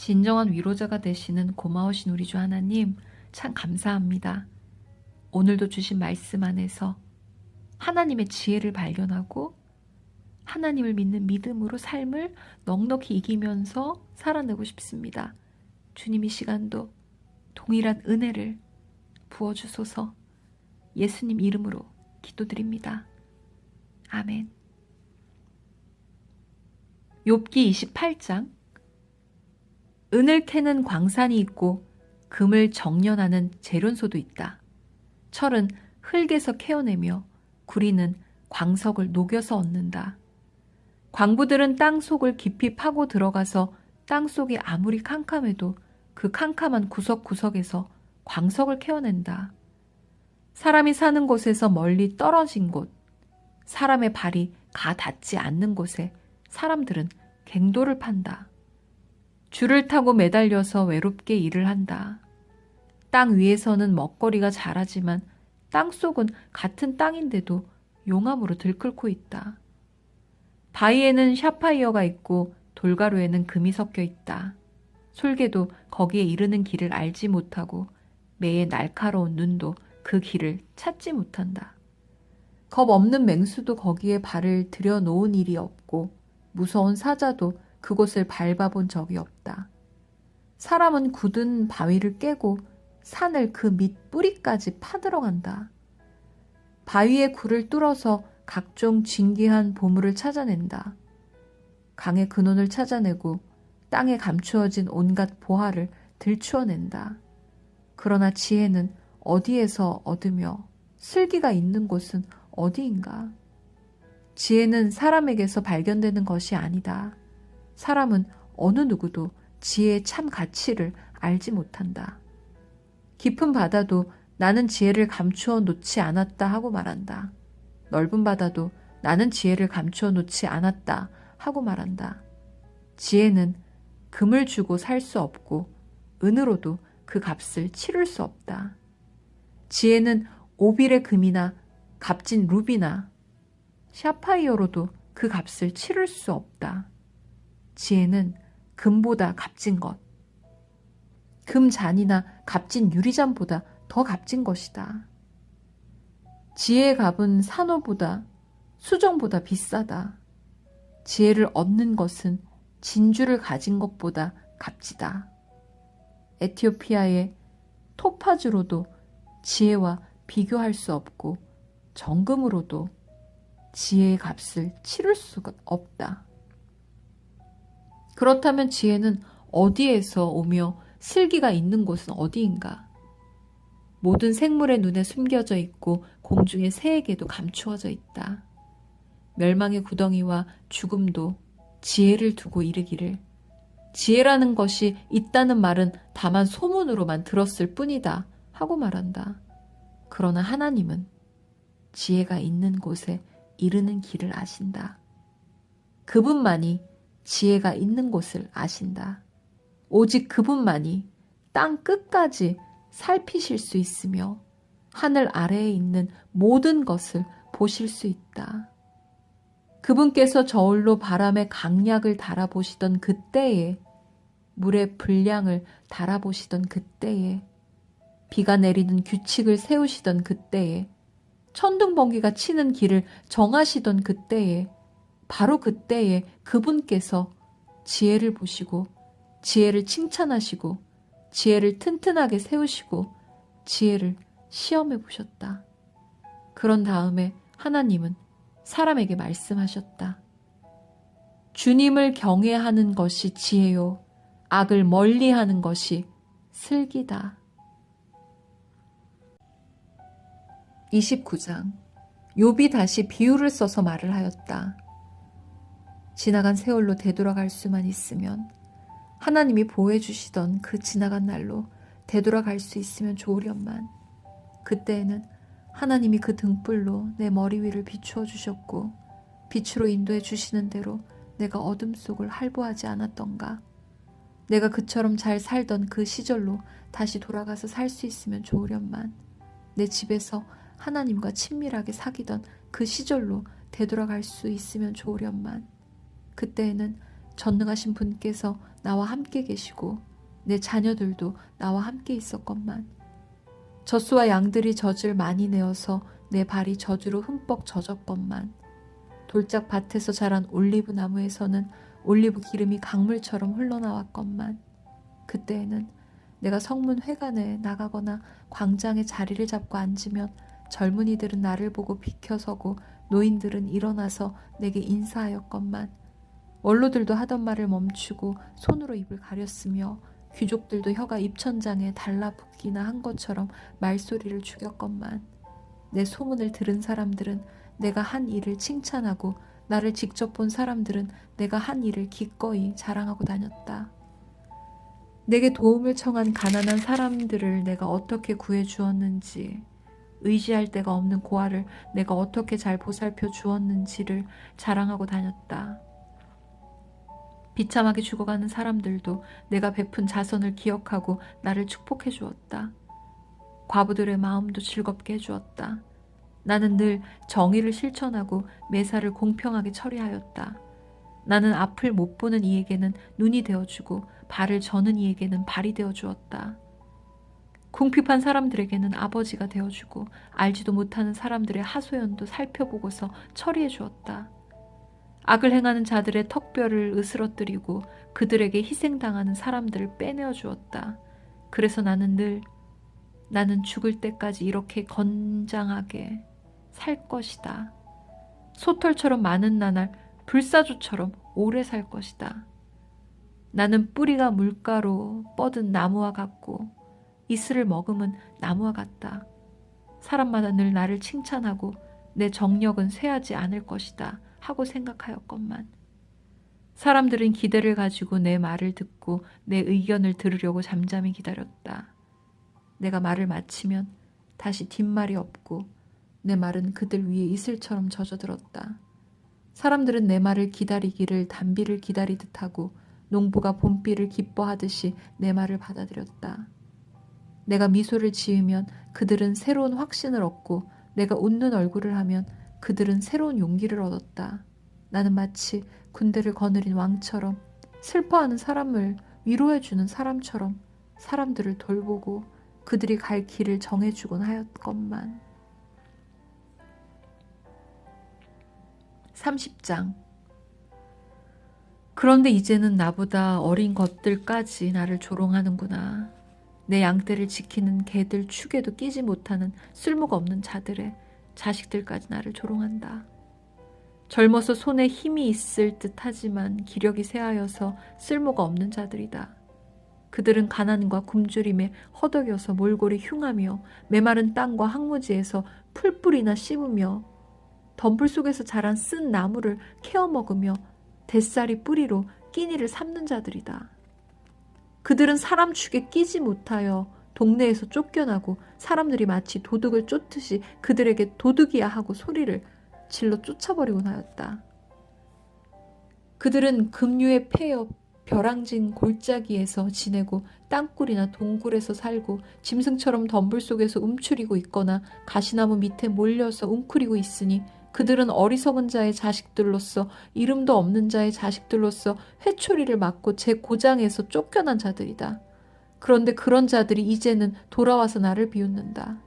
진정한 위로자가 되시는 고마우신 우리 주 하나님, 참 감사합니다. 오늘도 주신 말씀 안에서 하나님의 지혜를 발견하고 하나님을 믿는 믿음으로 삶을 넉넉히 이기면서 살아내고 싶습니다. 주님 이 시간도 동일한 은혜를 부어주소서. 예수님 이름으로 기도드립니다. 아멘. 욥기 28장. 은을 캐는 광산이 있고 금을 정련하는 재련소도 있다. 철은 흙에서 캐어내며 구리는 광석을 녹여서 얻는다. 광부들은 땅 속을 깊이 파고 들어가서 땅 속이 아무리 캄캄해도 그 캄캄한 구석구석에서 광석을 캐어낸다. 사람이 사는 곳에서 멀리 떨어진 곳, 사람의 발이 가 닿지 않는 곳에 사람들은 갱도를 판다. 줄을 타고 매달려서 외롭게 일을 한다. 땅 위에서는 먹거리가 자라지만 땅 속은 같은 땅인데도 용암으로 들끓고 있다. 바위에는 샤파이어가 있고 돌가루에는 금이 섞여 있다. 솔개도 거기에 이르는 길을 알지 못하고 매의 날카로운 눈도 그 길을 찾지 못한다. 겁 없는 맹수도 거기에 발을 들여놓은 일이 없고 무서운 사자도 그곳을 밟아본 적이 없다. 사람은 굳은 바위를 깨고 산을 그 밑 뿌리까지 파들어간다. 바위의 굴을 뚫어서 각종 진귀한 보물을 찾아낸다. 강의 근원을 찾아내고 땅에 감추어진 온갖 보화를 들추어낸다. 그러나 지혜는 어디에서 얻으며 슬기가 있는 곳은 어디인가? 지혜는 사람에게서 발견되는 것이 아니다. 사람은 어느 누구도 지혜의 참 가치를 알지 못한다. 깊은 바다도 나는 지혜를 감추어 놓지 않았다 하고 말한다. 넓은 바다도 나는 지혜를 감추어 놓지 않았다 하고 말한다. 지혜는 금을 주고 살 수 없고 은으로도 그 값을 치를 수 없다. 지혜는 오빌의 금이나 값진 루비나 샤파이어로도 그 값을 치를 수 없다. 지혜는 금보다 값진 것, 금잔이나 값진 유리잔보다 더 값진 것이다. 지혜의 값은 산호보다 수정보다 비싸다. 지혜를 얻는 것은 진주를 가진 것보다 값지다. 에티오피아의 토파즈로도 지혜와 비교할 수 없고 정금으로도 지혜의 값을 치를 수가 없다. 그렇다면 지혜는 어디에서 오며 슬기가 있는 곳은 어디인가? 모든 생물의 눈에 숨겨져 있고 공중의 새에게도 감추어져 있다. 멸망의 구덩이와 죽음도 지혜를 두고 이르기를 지혜라는 것이 있다는 말은 다만 소문으로만 들었을 뿐이다 하고 말한다. 그러나 하나님은 지혜가 있는 곳에 이르는 길을 아신다. 그분만이 지혜가 있는 곳을 아신다. 오직 그분만이 땅 끝까지 살피실 수 있으며 하늘 아래에 있는 모든 것을 보실 수 있다. 그분께서 저울로 바람의 강약을 달아보시던 그때에, 물의 분량을 달아보시던 그때에, 비가 내리는 규칙을 세우시던 그때에, 천둥번개가 치는 길을 정하시던 그때에, 바로 그때에 그분께서 지혜를 보시고 지혜를 칭찬하시고 지혜를 튼튼하게 세우시고 지혜를 시험해 보셨다. 그런 다음에 하나님은 사람에게 말씀하셨다. 주님을 경외하는 것이 지혜요, 악을 멀리하는 것이 슬기다. 29장. 욥이 다시 비유를 써서 말을 하였다. 지나간 세월로 되돌아갈 수만 있으면, 하나님이 보호해 주시던 그 지나간 날로 되돌아갈 수 있으면 좋으련만. 그때에는 하나님이 그 등불로 내 머리 위를 비추어 주셨고 빛으로 인도해 주시는 대로 내가 어둠 속을 할보하지 않았던가. 내가 그처럼 잘 살던 그 시절로 다시 돌아가서 살 수 있으면 좋으련만. 내 집에서 하나님과 친밀하게 사귀던 그 시절로 되돌아갈 수 있으면 좋으련만. 그때에는 전능하신 분께서 나와 함께 계시고 내 자녀들도 나와 함께 있었건만 젖소와 양들이 젖을 많이 내어서 내 발이 젖으로 흠뻑 젖었건만 돌짝 밭에서 자란 올리브 나무에서는 올리브 기름이 강물처럼 흘러나왔건만 그때에는 내가 성문 회관에 나가거나 광장에 자리를 잡고 앉으면 젊은이들은 나를 보고 비켜서고 노인들은 일어나서 내게 인사하였건만 원로들도 하던 말을 멈추고 손으로 입을 가렸으며 귀족들도 혀가 입천장에 달라붙기나 한 것처럼 말소리를 죽였건만 내 소문을 들은 사람들은 내가 한 일을 칭찬하고 나를 직접 본 사람들은 내가 한 일을 기꺼이 자랑하고 다녔다. 내게 도움을 청한 가난한 사람들을 내가 어떻게 구해주었는지, 의지할 데가 없는 고아를 내가 어떻게 잘 보살펴 주었는지를 자랑하고 다녔다. 비참하게 죽어가는 사람들도 내가 베푼 자선을 기억하고 나를 축복해 주었다. 과부들의 마음도 즐겁게 해주었다. 나는 늘 정의를 실천하고 매사를 공평하게 처리하였다. 나는 앞을 못 보는 이에게는 눈이 되어주고 발을 저는 이에게는 발이 되어주었다. 궁핍한 사람들에게는 아버지가 되어주고 알지도 못하는 사람들의 하소연도 살펴보고서 처리해 주었다. 악을 행하는 자들의 턱뼈를 으스러뜨리고 그들에게 희생당하는 사람들을 빼내어 주었다. 그래서 나는 죽을 때까지 이렇게 건장하게 살 것이다. 소털처럼 많은 나날 불사조처럼 오래 살 것이다. 나는 뿌리가 물가로 뻗은 나무와 같고 이슬을 머금은 나무와 같다. 사람마다 늘 나를 칭찬하고 내 정력은 쇠하지 않을 것이다 하고 생각하였건만 사람들은 기대를 가지고 내 말을 듣고 내 의견을 들으려고 잠잠히 기다렸다. 내가 말을 마치면 다시 뒷말이 없고 내 말은 그들 위에 이슬처럼 젖어들었다. 사람들은 내 말을 기다리기를 단비를 기다리듯 하고 농부가 봄비를 기뻐하듯이 내 말을 받아들였다. 내가 미소를 지으면 그들은 새로운 확신을 얻고 내가 웃는 얼굴을 하면 그들은 새로운 용기를 얻었다. 나는 마치 군대를 거느린 왕처럼 슬퍼하는 사람을 위로해주는 사람처럼 사람들을 돌보고 그들이 갈 길을 정해주곤 하였건만. 30장. 그런데 이제는 나보다 어린 것들까지 나를 조롱하는구나. 내 양떼를 지키는 개들 축에도 끼지 못하는 쓸모가 없는 자들의 자식들까지 나를 조롱한다. 젊어서 손에 힘이 있을 듯 하지만 기력이 쇠하여서 쓸모가 없는 자들이다. 그들은 가난과 굶주림에 허덕여서 몰골이 흉하며 메마른 땅과 항무지에서 풀뿌리나 씹으며 덤불 속에서 자란 쓴 나무를 캐어 먹으며 뱃살이 뿌리로 끼니를 삼는 자들이다. 그들은 사람 축에 끼지 못하여 동네에서 쫓겨나고 사람들이 마치 도둑을 쫓듯이 그들에게 도둑이야 하고 소리를 질러 쫓아버리곤 하였다. 그들은 급류에 패여 벼랑진 골짜기에서 지내고 땅굴이나 동굴에서 살고 짐승처럼 덤불 속에서 움츠리고 있거나 가시나무 밑에 몰려서 웅크리고 있으니 그들은 어리석은 자의 자식들로서 이름도 없는 자의 자식들로서 회초리를 맞고 제 고장에서 쫓겨난 자들이다. 그런데 그런 자들이 이제는 돌아와서 나를 비웃는다.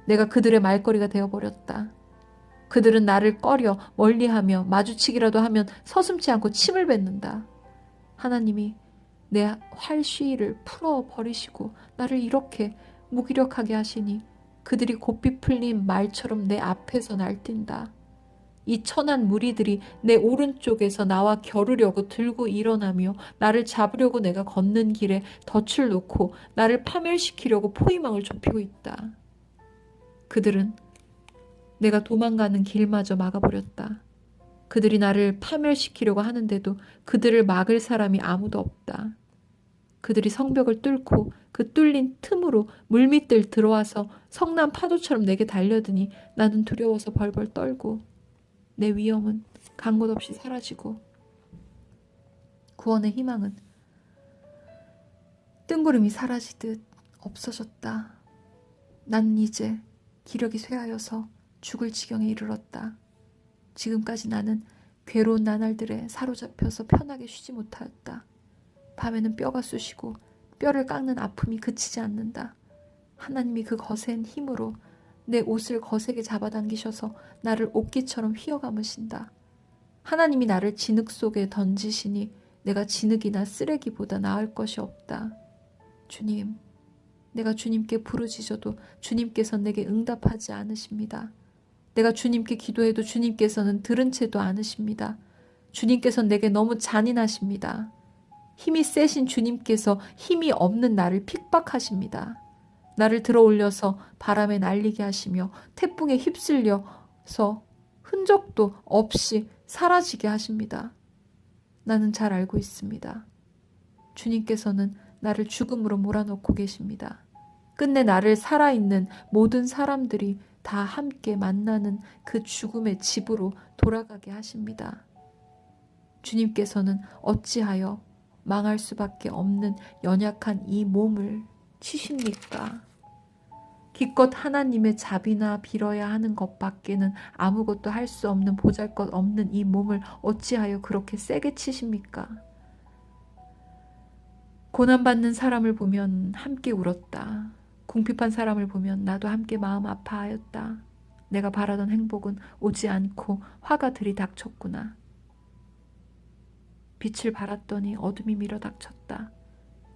내가 그들의 말거리가 되어버렸다. 그들은 나를 꺼려 멀리하며 마주치기라도 하면 서슴지 않고 침을 뱉는다. 하나님이 내 활쉬를 풀어버리시고 나를 이렇게 무기력하게 하시니 그들이 고삐 풀린 말처럼 내 앞에서 날뛴다. 이 천한 무리들이 내 오른쪽에서 나와 겨루려고 들고 일어나며 나를 잡으려고 내가 걷는 길에 덫을 놓고 나를 파멸시키려고 포위망을 좁히고 있다. 그들은 내가 도망가는 길마저 막아버렸다. 그들이 나를 파멸시키려고 하는데도 그들을 막을 사람이 아무도 없다. 그들이 성벽을 뚫고 그 뚫린 틈으로 물밑들 들어와서 성난 파도처럼 내게 달려드니 나는 두려워서 벌벌 떨고 내 위험은 간 곳 없이 사라지고 구원의 희망은 뜬구름이 사라지듯 없어졌다. 나는 이제 기력이 쇠하여서 죽을 지경에 이르렀다. 지금까지 나는 괴로운 나날들에 사로잡혀서 편하게 쉬지 못하였다. 밤에는 뼈가 쑤시고 뼈를 깎는 아픔이 그치지 않는다. 하나님이 그 거센 힘으로 내 옷을 거세게 잡아당기셔서 나를 옷깃처럼 휘어감으신다. 하나님이 나를 진흙 속에 던지시니 내가 진흙이나 쓰레기보다 나을 것이 없다. 주님, 내가 주님께 부르짖어도 주님께서는 내게 응답하지 않으십니다. 내가 주님께 기도해도 주님께서는 들은 채도 않으십니다. 주님께서는 내게 너무 잔인하십니다. 힘이 세신 주님께서 힘이 없는 나를 핍박하십니다. 나를 들어 올려서 바람에 날리게 하시며 태풍에 휩쓸려서 흔적도 없이 사라지게 하십니다. 나는 잘 알고 있습니다. 주님께서는 나를 죽음으로 몰아넣고 계십니다. 끝내 나를 살아있는 모든 사람들이 다 함께 만나는 그 죽음의 집으로 돌아가게 하십니다. 주님께서는 어찌하여 망할 수밖에 없는 연약한 이 몸을 치십니까? 기껏 하나님의 자비나 빌어야 하는 것밖에는 아무것도 할 수 없는 보잘것없는 이 몸을 어찌하여 그렇게 세게 치십니까? 고난받는 사람을 보면 함께 울었다. 궁핍한 사람을 보면 나도 함께 마음 아파하였다. 내가 바라던 행복은 오지 않고 화가 들이닥쳤구나. 빛을 발았더니 어둠이 밀어닥쳤다.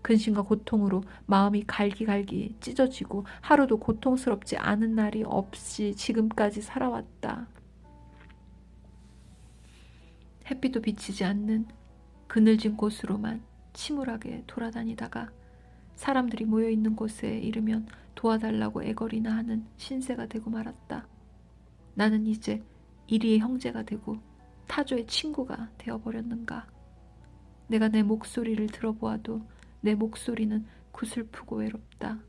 근심과 고통으로 마음이 갈기갈기 찢어지고 하루도 고통스럽지 않은 날이 없이 지금까지 살아왔다. 햇빛도 비치지 않는 그늘진 곳으로만 침울하게 돌아다니다가 사람들이 모여있는 곳에 이르면 도와달라고 애걸이나 하는 신세가 되고 말았다. 나는 이제 이리의 형제가 되고 타조의 친구가 되어버렸는가. 내가 내 목소리를 들어보아도 내 목소리는 구슬프고 외롭다.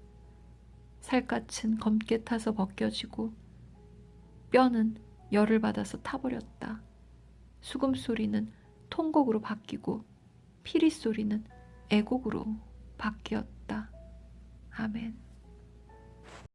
살갗은 검게 타서 벗겨지고 뼈는 열을 받아서 타버렸다. 수금소리는 통곡으로 바뀌고 피리소리는 애곡으로 바뀌었다. 아멘.